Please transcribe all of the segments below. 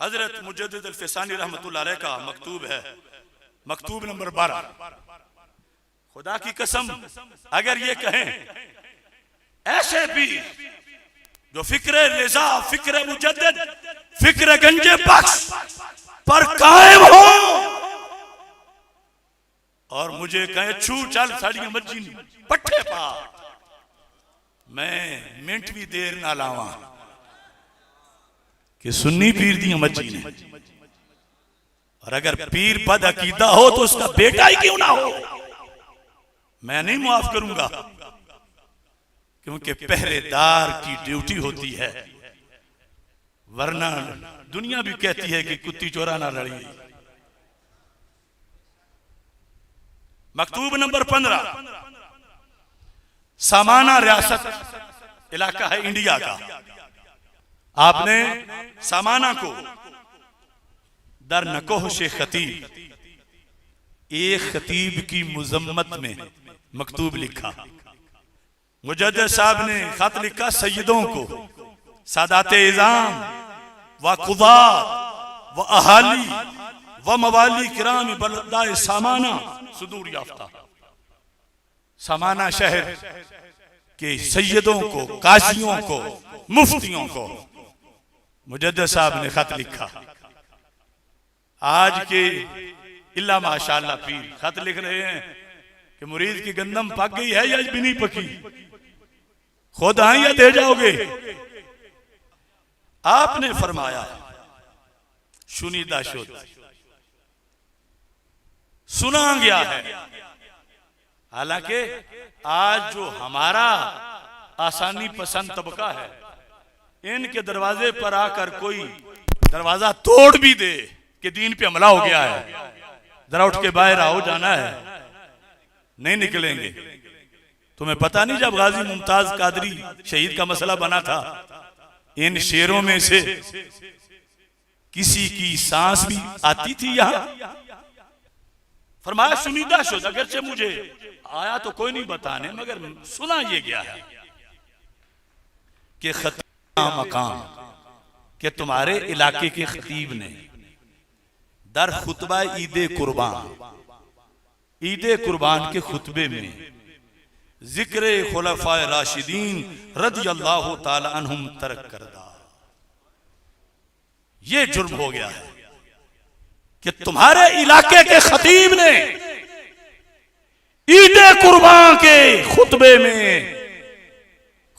हजरत मुजद्दिद अल-फ़िसानी रहमतुल्लाह अलैह का मकतूब है, मकतूब नंबर 12। खुदा की कसम अगर ये कहें ऐसे भी जो फिक्र रिज़ा, फिक्र मुजद्दिद, फिक्र गंजे बख्श पर कायम हो और मुझे कहे छू चल साड़ियां मज्जी पट्ठे पा, मैं मिनट भी देर ना लावा कि सुन्नी पीर दी मज्जी ने। और अगर पीर बद अकीदा हो तो उसका बेटा ही क्यों ना हो, मैं नहीं मुआफ करूंगा, क्योंकि पहरेदार की ड्यूटी होती है, वरना दुनिया भी कहती है कि कुत्ती चोरा ना लड़ी। मकतूब नंबर 15। सामाना रियासत इलाका है इंडिया का। आपने सामाना को दर नकोह से खतीब, एक खतीब की मुजम्मत में मकतूब लिखा। मुजद्दिद साहब ने खत लिखा सैयदों को, सादाते इज़ाम व कुदा व अहाली व मवाली किराम बलदाए सामाना सुदूर याफ्ता। सामाना शहर के सैयदों को, काजियों को, मुफ्तियों को मुजद्दिद साहब ने खत लिखा। आज के इल्ला माशाअल्लाह पीर खत लिख रहे हैं कि मुरीद की गंदम पक गई है या भी नहीं पकी, खुद आए या दे जाओगे। आपने फरमाया सुनीदा शुद्ध सुना गया है। हालांकि आज जो हमारा आसानी पसंद तबका है, इनके दरवाजे पर आकर कोई दरवाजा तोड़ भी दे कि दीन पे हमला हो गया है, जरा उठ के बाहर आओ, जाना है, नहीं निकलेंगे। तुम्हें पता नहीं जब गाजी मुमताज कादरी शहीद का मसला बना था, इन शेरों में से किसी की सांस भी आती थी यहां। फरमाया सुनीदा शुद्ध, अगरचे मुझे आया तो कोई नहीं बताने, मगर सुना ये गया है कि खतीब मकाम कि तुम्हारे इलाके के खतीब ने दर खुतबा ईदे कुर्बान के खुतबे में जिक्र खुलफाए राशिदीन रदियल्लाहु ताला अन्हुम तरक कर दा। ये जुर्म हो गया है कि तुम्हारे इलाके के खतीब ने ईदे कुर्बान के खुतबे में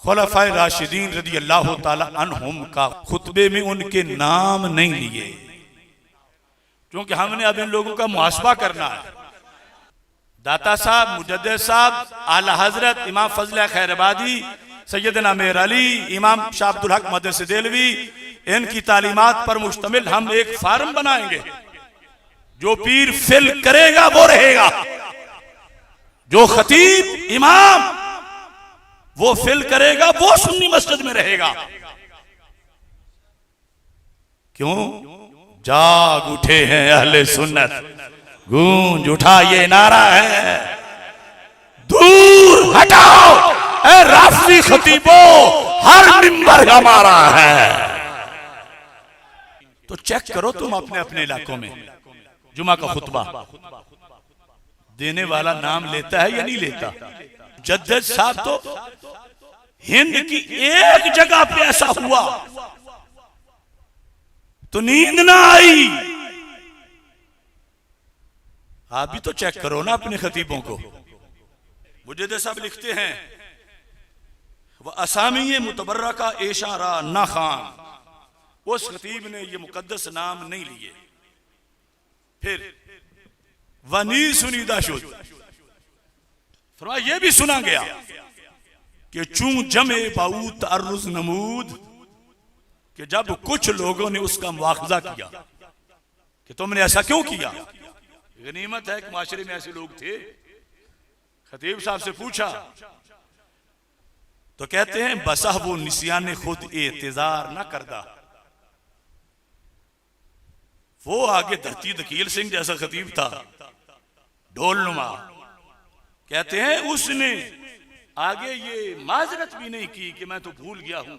खुलफाए राशिदीन रदियल्लाहु ताला अन्हुम का खुतबे में उनके नाम नहीं लिए, क्योंकि हमने अब इन लोगों का मुहासबा करना है। दाता साहब, मुजद्दिद साहब, आला हजरत इमाम फजल खैरबादी, सैयदना मेर अली, इमाम शाह अब्दुल हक मदरसे देलवी, इनकी तालीमात पर मुश्तमिल हम एक फार्म बनाएंगे। जो पीर फिल करेगा वो रहेगा, जो खतीब इमाम वो फिल करेगा वो सुन्नी मस्जिद में रहेगा। क्यों? जाग उठे हैं अहले सुन्नत, गूंज उठा ये नारा है, दूर हटाओ ए राफजी खतीबो, हर मिंबर हमारा है। तो चेक करो तुम अपने अपने इलाकों में जुमा का खुतबा देने वाला नाम लेता है या नहीं लेता। मुजद्दिद साहब तो हिंद की एक जगह पे ऐसा हुआ तो नींद ना आई। आप भी तो चेक करो ना अपने खतीबों को। मुजद्दिद साहब लिखते हैं वह असामी मुतबर्रा का इशारा ना खान, उस खतीब ने ये मुकद्दस नाम नहीं लिए। फिर वनी सुनीदा शुद्ध, फरमाया ये भी सुना गया कि चूं जमे बाऊत अर्रुज नमूद, कि जब कुछ लोगों ने उसका मुआखजा किया कि तुमने ऐसा क्यों किया। गनीमत है कि माशरे में ऐसे लोग थे। खतीब साहब से पूछा तो कहते हैं बसा वो निसियान खुद एतजार न करदा। वो आगे धरती दकील सिंह जैसा खतीब था, ढोलनुमा। कहते हैं उसने आगे ये माजरत भी नहीं की कि मैं तो भूल गया हूं,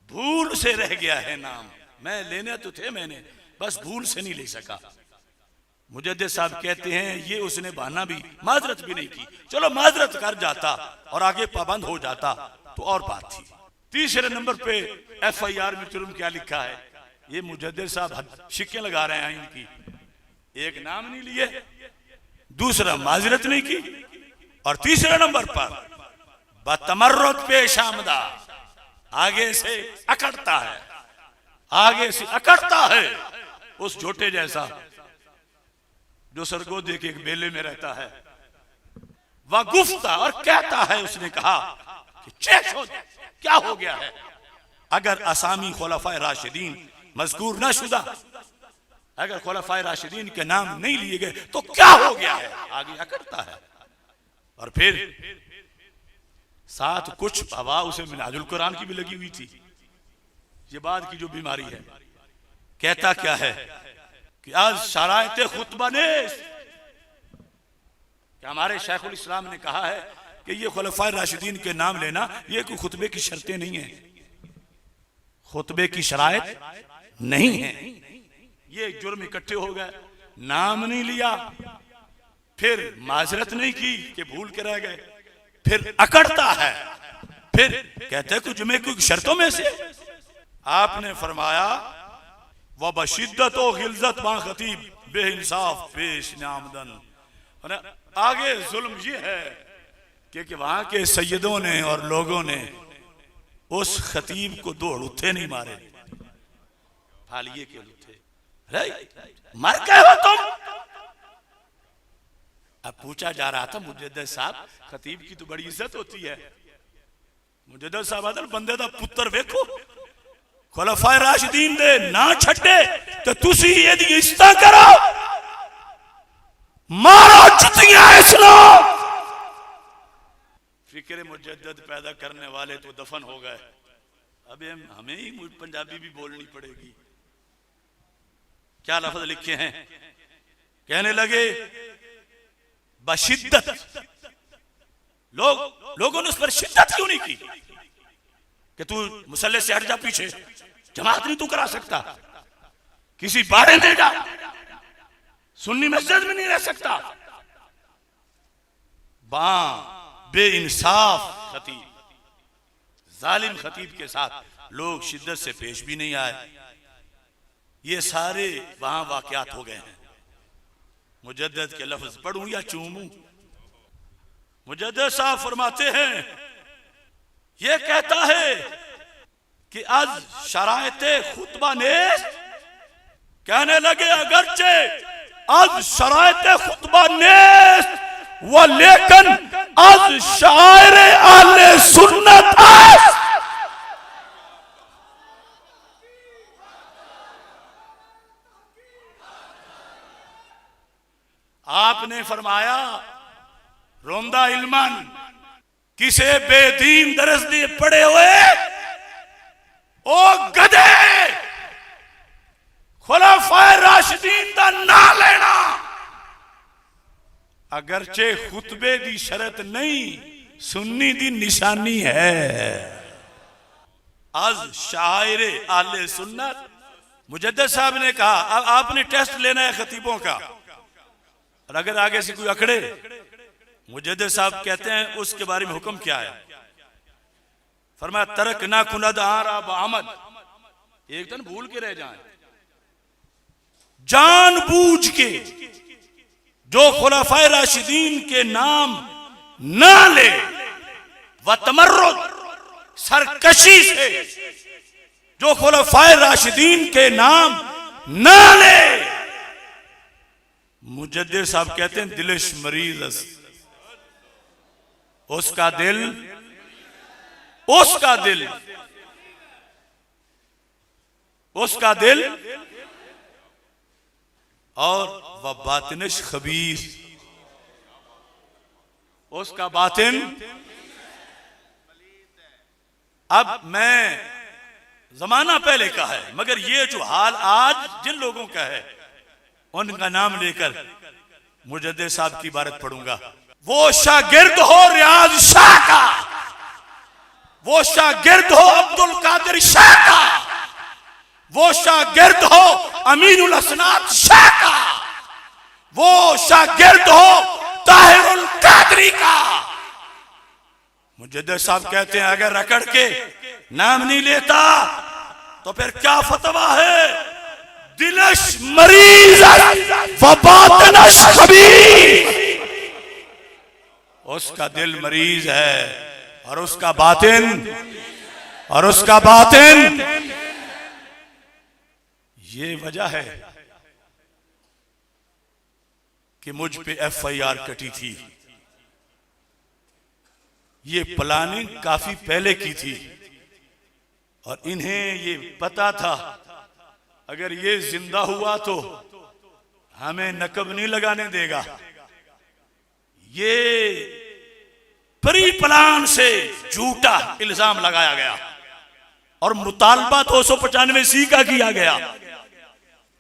भूल से रह गया है नाम, मैं लेने तो थे मैंने, बस भूल से नहीं ले सका। मुजद्दिद साहब कहते हैं ये उसने बहाना भी, माजरत भी नहीं की। चलो माजरत कर जाता और आगे पाबंद हो जाता तो और बात थी। तीसरे नंबर पे FIR में जुर्म क्या लिखा है, ये मुजद्दिद साहब शिक्के लगा रहे हैं इनकी। एक नाम नहीं लिए, दूसरा माजरत नहीं की, और तीसरे नंबर पर बतमर्रुद पेश आमदा, आगे से अकड़ता है, आगे से अकड़ता है उस झोटे जैसा जो सरगोदे के एक बेले में रहता है। वह गुफ्ता, और कहता है, उसने कहा कि चेक हो क्या हो गया है। अगर असामी खुलफाए राशिदीन मज़कूर ना शुदा, अगर खुलफाए राशिदीन के नाम नहीं लिए गए तो क्या हो गया है, आगे अकड़ता है। और फिर साथ कुछ हवा उसे मिनाजुल कुरान की भी लगी हुई थी। ये बाद की जो बीमारी है, कहता क्या है कि आज शरायते खुतबा ने, कि हमारे शेखुल इस्लाम ने कहा है कि ये खुलफाए राशिदीन के नाम लेना ये कोई खुतबे की शर्तें नहीं है, खुतबे की शरायत नहीं है। ये एक जुर्म इकट्ठे हो गए, नाम नहीं लिया, फिर माजरत नहीं की कि भूल के रह गए, फिर अकड़ता है, फिर कहते हैं कुछ में कुछ शर्तों में से। आपने फरमाया वह बशिद्दत व गिल्ज़त बा खतीब बेइंसाफ पेश नामदन। आगे जुल्म ये है कि वहां के सैयदों ने और लोगों ने उस खतीब को दो लुत्थे नहीं मारे, फालिये के लुत्थे। मर गए हो तुम। अब पूछा जा रहा था मुजद्दिद साहब, खतीब की तो बड़ी इज्जत होती है। मुजद्दिद साहब आदल बंदे दा पुत्र वेखो, खुलफाए राशिदीन दे ना छड्डे तो तुसी एदी इज्जत करो, मारो जुतियां इस्लाम। फिक्र मुजद्दिद पैदा करने वाले तो दफन हो गए, अब हमें ही पंजाबी भी बोलनी पड़ेगी। क्या लफ्ज लिखे हैं, कहने लगे बशिद्दत, लोगों ने उस पर शिद्दत क्यों नहीं की कि तू मुसल्ले से हट जा, पीछे जमात नहीं तू करा सकता, किसी बारे में जा, सुन्नी मस्जिद में नहीं रह सकता। बेइंसाफ खतीब, जालिम खतीब के साथ लोग शिद्दत से पेश भी नहीं आए। ये सारे वहां वाकयात हो गए हैं। मुजद्दिद के लफ्ज पढ़ूं या चूमूं? मुजद्दिद साहब फरमाते हैं, ये कहता है कि आज शरायते खुतबा ने, कहने लगे अगरचे आज शरायते खुतबा ने वो, लेकिन आज शायर आले सुन्नत है। आपने फरमाया रोंदा इल्मन, किसे बेदीन दरस दिए पड़े हुए ओ गधे, खुलफाए राशिदीन दा ना लेना। अगरचे खुतबे दी शरत नहीं, सुन्नी दी निशानी है। आज शायर आले सुन्नत। मुजद्दिद साहब ने कहा अब आपने टेस्ट लेना है खतीबों का, और अगर आगे से कोई अकड़े, मुजद्दिद साहब कहते हैं उसके बारे में हुक्म क्या है। फरमाया तरक ना कुनद आरा बामद, एक दिन भूल के रह जाए, जानबूझ के जो खुलफाए राशिदीन के नाम ना ले, व तमर्रुद सरकशी से जो खुलफाए राशिदीन के नाम ना ले। मुजद्दिद साहब कहते हैं दिलिश मरीज, उसका दिल, उसका दिल, उसका दिल, और वह बातिनिश खबीर, उसका बातिन। अब मैं जमाना पहले का है, मगर ये जो हाल आज जिन लोगों का है उनका नाम लेकर मुजद्दिद साहब की इबारत पढ़ूंगा। वो शागिर्द हो रियाज शाह का, वो शागिर्द हो अब्दुल कादिर शाह का, वो शागिर्द हो अमीनुल असनाद शाह का, वो शागिर्द हो ताहिरुल कादरी का। मुजद्दिद साहब कहते हैं अगर रकड़ के नाम नहीं लेता तो फिर क्या फतवा है? दिलश मरीज व बातिनश खबीर, उसका दिल मरीज है और उसका बातिन ये वजह है कि मुझ पे FIR कटी थी। ये प्लानिंग काफी पहले की थी और इन्हें ये पता था अगर ये जिंदा हुआ तो हमें नकब नहीं लगाने देगा। ये प्री प्लान से झूठा इल्जाम लगाया गया और मुतालबा 295C का किया गया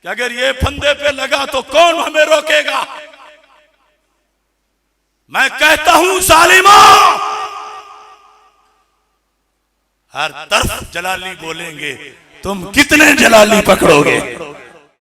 कि अगर ये फंदे पे लगा तो कौन हमें रोकेगा। मैं कहता हूं जालिमा, हर तरफ जलाली बोलेंगे, तुम कितने जलाली पकड़ोगे?